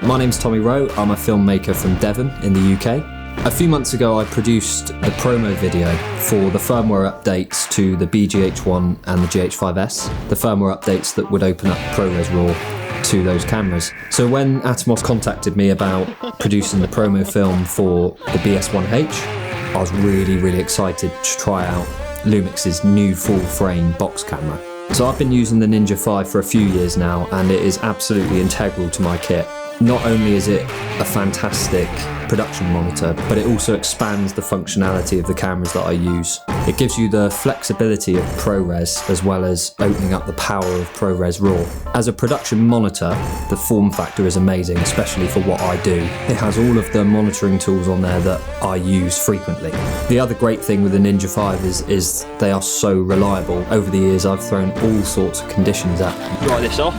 My name's Tommy Rowe, I'm a filmmaker from Devon in the UK. A few months ago I produced the promo video for the firmware updates to the BGH1 and the GH5S, the firmware updates that would open up ProRes RAW to those cameras. So when ATOMOS contacted me about producing the promo film for the BS1H, I was really excited to try out LUMIX's new full-frame box camera. So I've been using the Ninja V for a few years now, and it is absolutely integral to my kit. Not only is it a fantastic production monitor, but it also expands the functionality of the cameras that I use. It gives you the flexibility of ProRes as well as opening up the power of ProRes RAW. As a production monitor, the form factor is amazing, especially for what I do. It has all of the monitoring tools on there that I use frequently. The other great thing with the Ninja V is they are so reliable. Over the years I've thrown all sorts of conditions at them. Dry this off.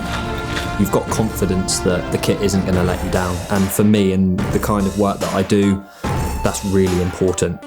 You've got confidence that the kit isn't going to let you down, and for me and the kind of work that I do, that's really important.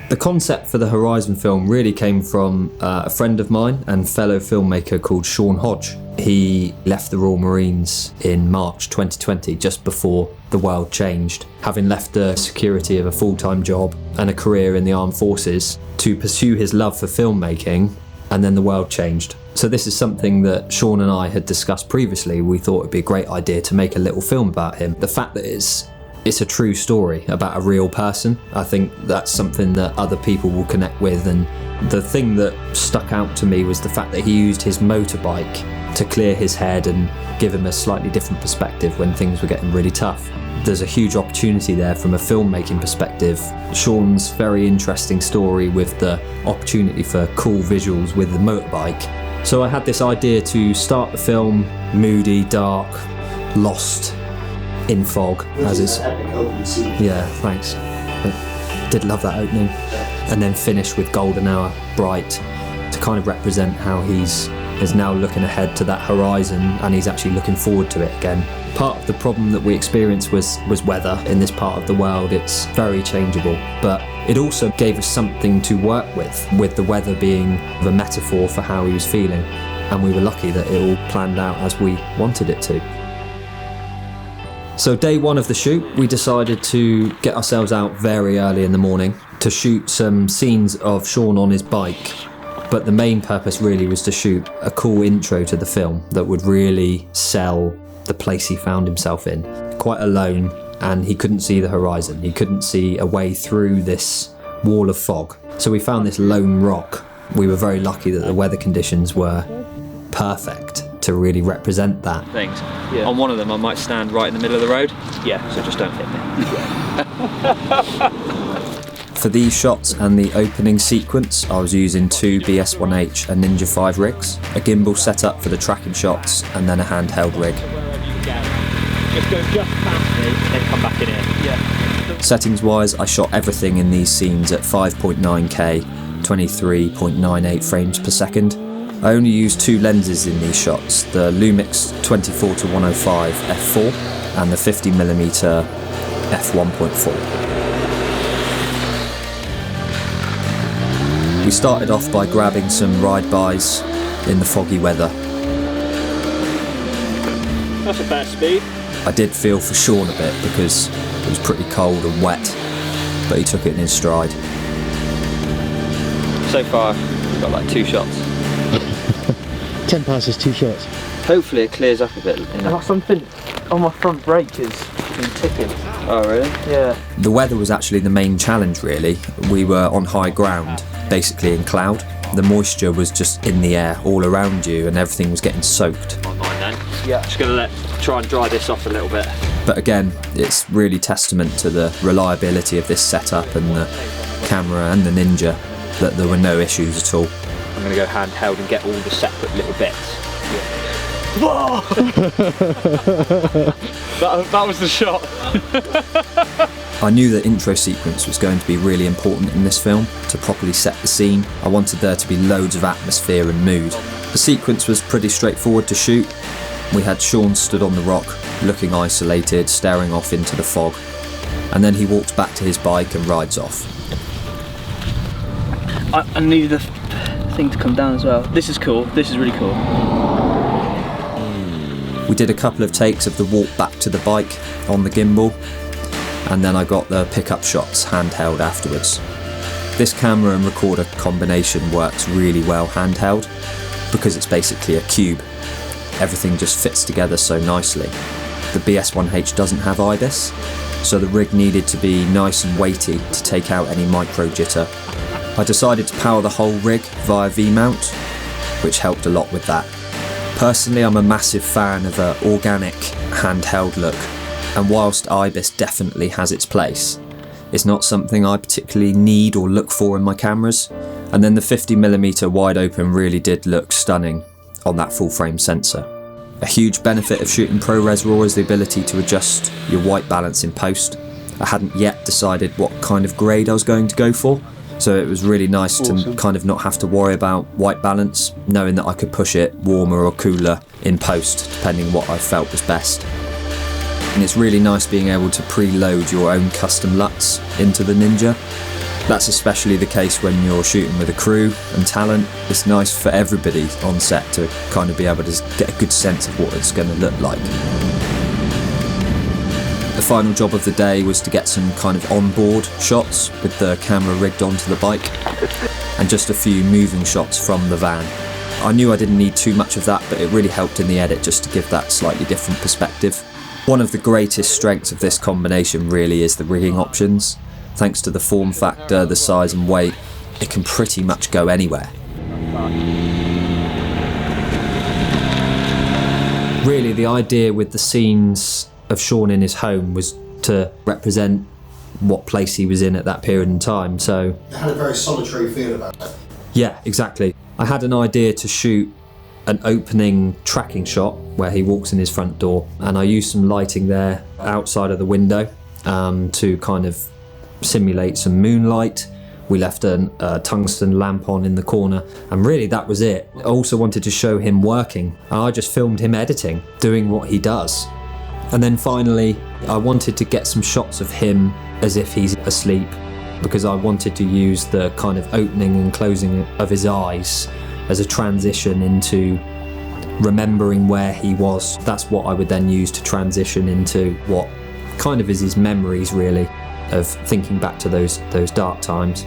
The concept for the Horizon film really came from a friend of mine and fellow filmmaker called Sean Hodge. He left the Royal Marines in March 2020, just before the world changed, having left the security of a full-time job and a career in the armed forces to pursue his love for filmmaking, and then the world changed. So this is something that Sean and I had discussed previously. We thought it'd be a great idea to make a little film about him. The fact that it's a true story about a real person, I think that's something that other people will connect with. And the thing that stuck out to me was the fact that he used his motorbike to clear his head and give him a slightly different perspective when things were getting really tough. There's a huge opportunity there from a filmmaking perspective. Sean's very interesting story with the opportunity for cool visuals with the motorbike. So I had this idea to start the film moody, dark, lost in fog, as it's. Yeah, thanks. I did love that opening. And then finish with golden hour, bright, to kind of represent how he's now looking ahead to that horizon, and he's actually looking forward to it again. Part of the problem that we experienced was weather in this part of the world. It's very changeable, but it also gave us something to work with the weather being a metaphor for how he was feeling, and we were lucky that it all planned out as we wanted it to. So day one of the shoot, we decided to get ourselves out very early in the morning to shoot some scenes of Sean on his bike, but the main purpose really was to shoot a cool intro to the film that would really sell the place he found himself in. Quite alone, and he couldn't see the horizon. He couldn't see a way through this wall of fog. So we found this lone rock. We were very lucky that the weather conditions were perfect to really represent that. Things. Yeah. On one of them I might stand right in the middle of the road. Yeah, so just don't hit me. For these shots and the opening sequence, I was using two BS1H and Ninja V rigs, a gimbal setup for the tracking shots, and then a handheld rig. Just go just past me, then come back in here. Yeah. Settings wise, I shot everything in these scenes at 5.9K, 23.98 frames per second. I only used two lenses in these shots, the LUMIX 24-105 f4 and the 50mm f1.4. We started off by grabbing some ride-bys in the foggy weather. That's a fair speed. I did feel for Sean a bit because it was pretty cold and wet, but he took it in his stride. So far, we've got like 2 shots. 10 passes, 2 shots. Hopefully it clears up a bit. I've got something on my front brake is ticking. Oh really? Yeah. The weather was actually the main challenge really. We were on high ground, basically in cloud. The moisture was just in the air all around you and everything was getting soaked. On mine then. Yeah. Just gonna try and dry this off a little bit. But again, it's really testament to the reliability of this setup and the camera and the Ninja that there were no issues at all. I'm going to go handheld and get all the separate little bits. Whoa! that was the shot. I knew the intro sequence was going to be really important in this film to properly set the scene. I wanted there to be loads of atmosphere and mood. The sequence was pretty straightforward to shoot. We had Sean stood on the rock, looking isolated, staring off into the fog, and then he walks back to his bike and rides off. I needed the thing to come down as well. This is cool. This is really cool. We did a couple of takes of the walk back to the bike on the gimbal, and then I got the pickup shots handheld afterwards. This camera and recorder combination works really well handheld because it's basically a cube. Everything just fits together so nicely. The BS1H doesn't have IBIS, so the rig needed to be nice and weighty to take out any micro jitter. I decided to power the whole rig via V-mount, which helped a lot with that. Personally, I'm a massive fan of an organic handheld look, and whilst IBIS definitely has its place, it's not something I particularly need or look for in my cameras. And then the 50mm wide open really did look stunning on that full frame sensor. A huge benefit of shooting ProRes RAW is the ability to adjust your white balance in post. I hadn't yet decided what kind of grade I was going to go for, so it was really nice to kind of not have to worry about white balance, knowing that I could push it warmer or cooler in post, depending what I felt was best. And it's really nice being able to preload your own custom LUTs into the Ninja. That's especially the case when you're shooting with a crew and talent. It's nice for everybody on set to kind of be able to get a good sense of what it's going to look like. The final job of the day was to get some kind of onboard shots with the camera rigged onto the bike and just a few moving shots from the van. I knew I didn't need too much of that, but it really helped in the edit just to give that slightly different perspective. One of the greatest strengths of this combination really is the rigging options. Thanks to the form factor, the size and weight, it can pretty much go anywhere. Really, the idea with the scenes of Sean in his home was to represent what place he was in at that period in time, so... It had a very solitary feel about it. Yeah, exactly. I had an idea to shoot an opening tracking shot where he walks in his front door, and I used some lighting there outside of the window to kind of simulate some moonlight. We left a tungsten lamp on in the corner, and really that was it. I also wanted to show him working, and I just filmed him editing, doing what he does. And then finally, I wanted to get some shots of him as if he's asleep, because I wanted to use the kind of opening and closing of his eyes as a transition into remembering where he was. That's what I would then use to transition into what kind of is his memories, really, of thinking back to those dark times.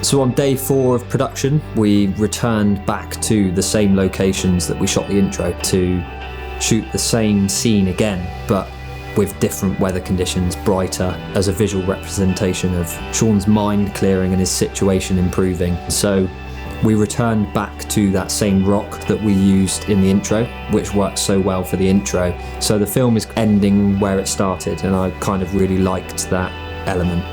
So on day 4 of production, we returned back to the same locations that we shot the intro to shoot the same scene again, but with different weather conditions, brighter, as a visual representation of Sean's mind clearing and his situation improving. So we returned back to that same rock that we used in the intro, which works so well for the intro. So the film is ending where it started, and I kind of really liked that element.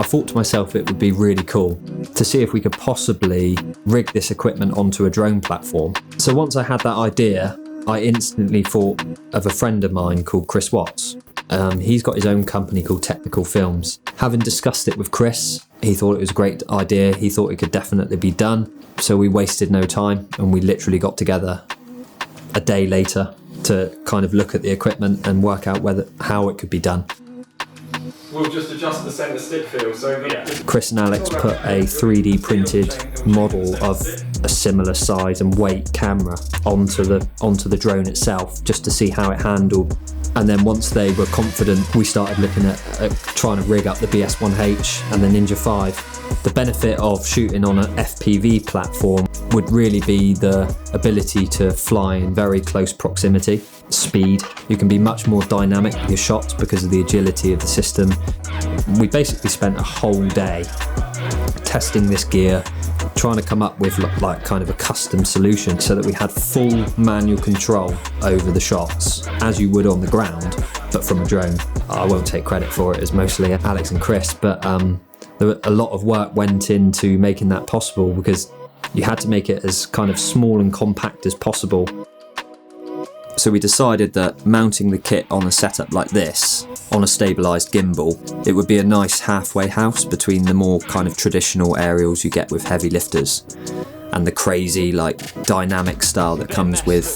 I thought to myself it would be really cool to see if we could possibly rig this equipment onto a drone platform. So once I had that idea, I instantly thought of a friend of mine called Chris Watts. He's got his own company called Technical Films. Having discussed it with Chris, he thought it was a great idea. He thought it could definitely be done. So we wasted no time, and we literally got together a day later to kind of look at the equipment and work out how it could be done. We'll just adjust the centre stick feel. So Chris and Alex put a 3D printed model of a similar size and weight camera onto the drone itself, just to see how it handled. And then once they were confident, we started looking at trying to rig up the BS1H and the Ninja 5. The benefit of shooting on an FPV platform would really be the ability to fly in very close proximity. Speed. You can be much more dynamic with your shots because of the agility of the system. We basically spent a whole day testing this gear, trying to come up with like kind of a custom solution so that we had full manual control over the shots as you would on the ground, but from a drone. I won't take credit for it, it's mostly Alex and Chris, but a lot of work went into making that possible because you had to make it as kind of small and compact as possible. So we decided that mounting the kit on a setup like this, on a stabilised gimbal, it would be a nice halfway house between the more kind of traditional aerials you get with heavy lifters and the crazy like dynamic style that comes with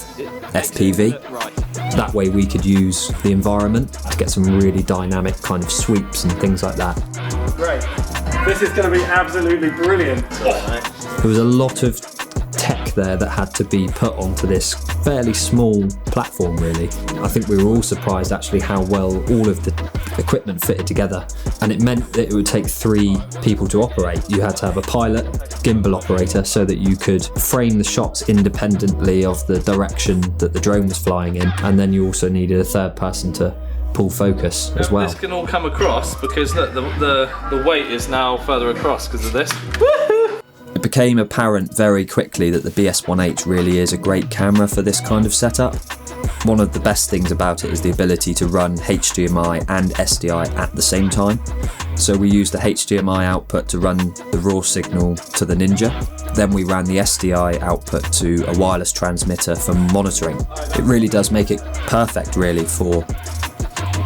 FPV. That way we could use the environment to get some really dynamic kind of sweeps and things like that. Great. This is going to be absolutely brilliant. There was a lot of tech there that had to be put onto this fairly small platform really. I think we were all surprised actually how well all of the equipment fitted together, and it meant that it would take 3 people to operate. You had to have a pilot, gimbal operator, so that you could frame the shots independently of the direction that the drone was flying in, and then you also needed a third person to pull focus as well. This can all come across because look, the weight is now further across because of this. It became apparent very quickly that the BS1H really is a great camera for this kind of setup. One of the best things about it is the ability to run HDMI and SDI at the same time. So we used the HDMI output to run the raw signal to the Ninja. Then we ran the SDI output to a wireless transmitter for monitoring. It really does make it perfect really for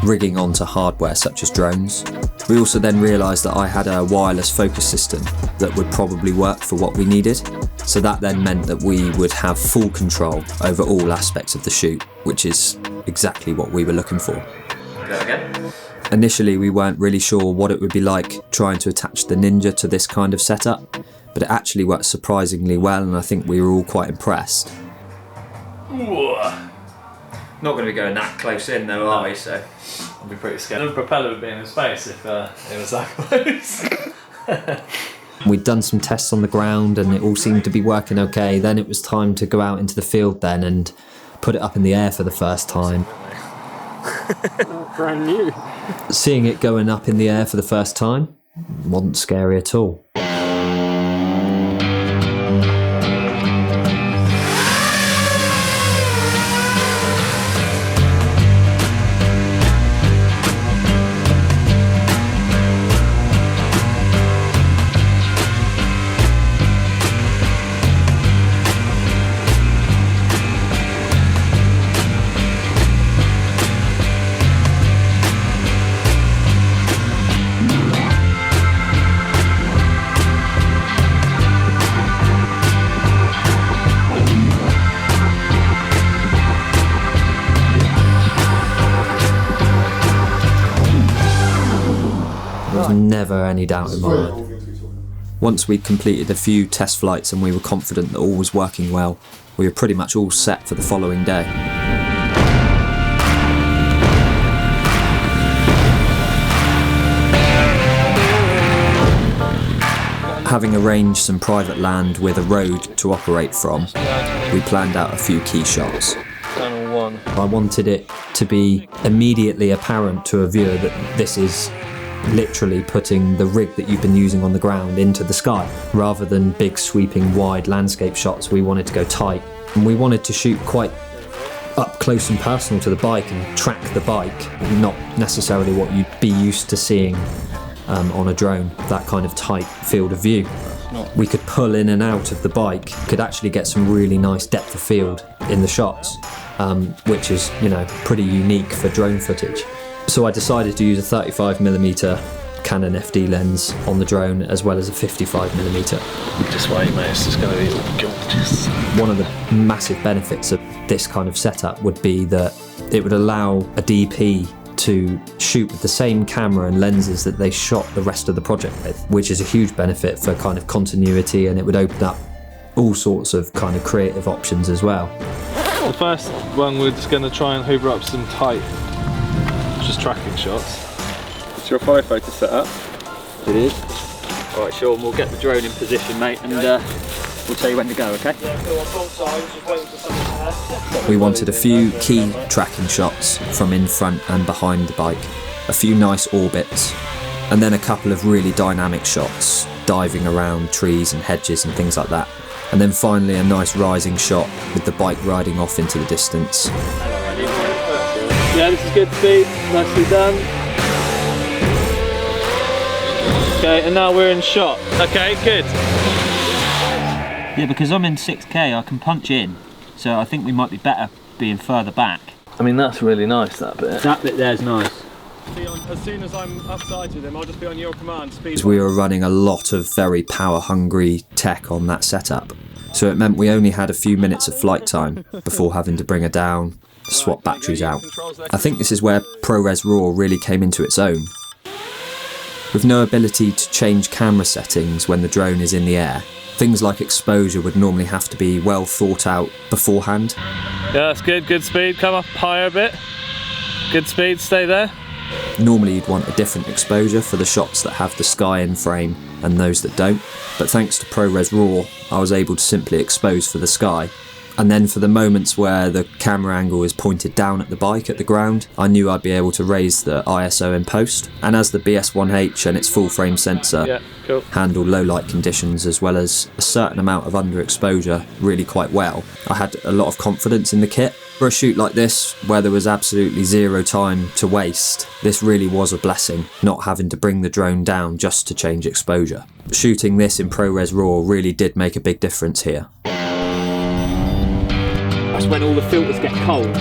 rigging onto hardware such as drones. We also then realised that I had a wireless focus system that would probably work for what we needed. So that then meant that we would have full control over all aspects of the shoot, which is exactly what we were looking for. Go again. Initially we weren't really sure what it would be like trying to attach the Ninja to this kind of setup, but it actually worked surprisingly well, and I think we were all quite impressed. Ooh. Not going to be going that close in though, are we? So I'll be pretty scared. The propeller would be in his face if it was that close. We'd done some tests on the ground and it all seemed to be working okay. Then it was time to go out into the field then and put it up in the air for the first time. Brand new. Seeing it going up in the air for the first time wasn't scary at all. Never any doubt in my mind. Once we'd completed a few test flights and we were confident that all was working well, we were pretty much all set for the following day. Having arranged some private land with a road to operate from, we planned out a few key shots. Channel 1. I wanted it to be immediately apparent to a viewer that this is literally putting the rig that you've been using on the ground into the sky. Rather than big sweeping wide landscape shots, we wanted to go tight. And we wanted to shoot quite up close and personal to the bike and track the bike, not necessarily what you'd be used to seeing on a drone, that kind of tight field of view. We could pull in and out of the bike, could actually get some really nice depth of field in the shots, which is, you know, pretty unique for drone footage. So I decided to use a 35mm Canon FD lens on the drone as well as a 55mm. Just wait, mate, it's just going to be gorgeous. One of the massive benefits of this kind of setup would be that it would allow a DP to shoot with the same camera and lenses that they shot the rest of the project with, which is a huge benefit for kind of continuity, and it would open up all sorts of kind of creative options as well. The first one, we're just going to try and hoover up some tight, just tracking shots. It's your firefighter setup. It is. Alright, Sean, we'll get the drone in position, mate, and we'll tell you when to go, okay? We wanted a few key tracking shots from in front and behind the bike, a few nice orbits, and then a couple of really dynamic shots, diving around trees and hedges and things like that. And then finally a nice rising shot with the bike riding off into the distance. Yeah, this is good speed, nicely done. Okay, and now we're in shot. Okay, good. Yeah, because I'm in 6K, I can punch in, so I think we might be better being further back. I mean, that's really nice, that bit. That bit there's nice. As soon as I'm upside with him, I'll just be on your command. Speed. We were running a lot of very power-hungry tech on that setup, so it meant we only had a few minutes of flight time before having to bring her down, swap batteries out. I think this is where ProRes RAW really came into its own. With no ability to change camera settings when the drone is in the air, things like exposure would normally have to be well thought out beforehand. Yeah, that's good, good speed. Come up higher a bit. Good speed, stay there. Normally you'd want a different exposure for the shots that have the sky in frame and those that don't, but thanks to ProRes RAW I was able to simply expose for the sky, and then for the moments where the camera angle is pointed down at the bike at the ground, I knew I'd be able to raise the ISO in post, and as the BS1H and its full frame sensor handled low light conditions as well as a certain amount of underexposure really quite well, I had a lot of confidence in the kit. For a shoot like this, where there was absolutely zero time to waste, this really was a blessing, not having to bring the drone down just to change exposure. Shooting this in ProRes RAW really did make a big difference here. That's when all the filters get cold,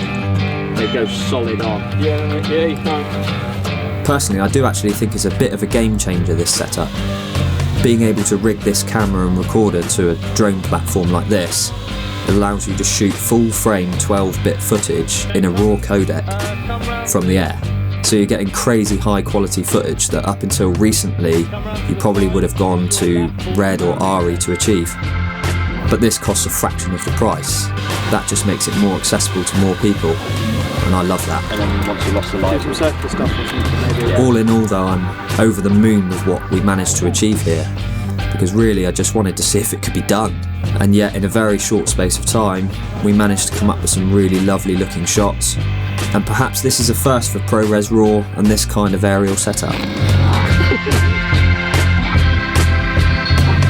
they go solid on. Yeah, you can't. Personally, I do actually think it's a bit of a game changer, this setup. Being able to rig this camera and recorder to a drone platform like this, it allows you to shoot full frame 12-bit footage in a RAW codec from the air. So you're getting crazy high quality footage that up until recently you probably would have gone to Red or ARRI to achieve. But this costs a fraction of the price. That just makes it more accessible to more people, and I love that. And then once you lost the light, we'll the stuff or something maybe. All in all though, I'm over the moon with what we managed to achieve here, because really I just wanted to see if it could be done. And yet in a very short space of time, we managed to come up with some really lovely looking shots. And perhaps this is a first for ProRes RAW and this kind of aerial setup.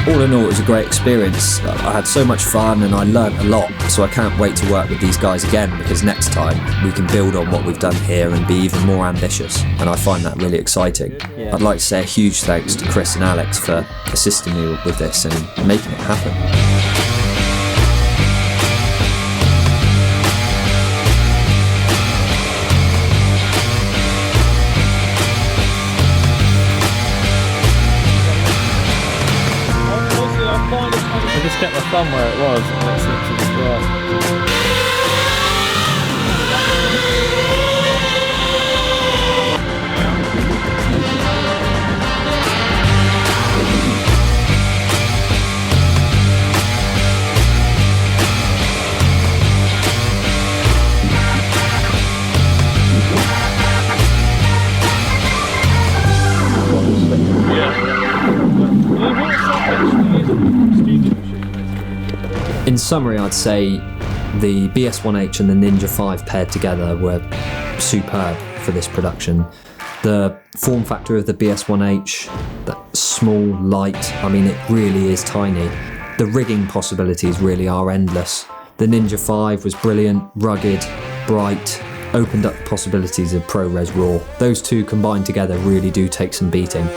All in all, it was a great experience. I had so much fun and I learnt a lot, so I can't wait to work with these guys again, because next time we can build on what we've done here and be even more ambitious, and I find that really exciting. Yeah. I'd like to say a huge thanks to Chris and Alex for assisting me with this and making it happen. I just kept my thumb where it was and it seemed to just work. In summary, I'd say the BS1H and the Ninja 5 paired together were superb for this production. The form factor of the BS1H, that small, light, I mean it really is tiny. The rigging possibilities really are endless. The Ninja 5 was brilliant, rugged, bright, opened up the possibilities of ProRes RAW. Those two combined together really do take some beating.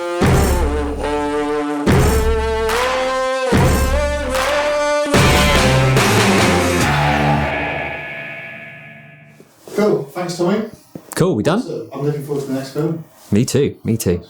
Cool, thanks Tommy. Cool, we done? So, I'm looking forward to the next film. Me too, me too.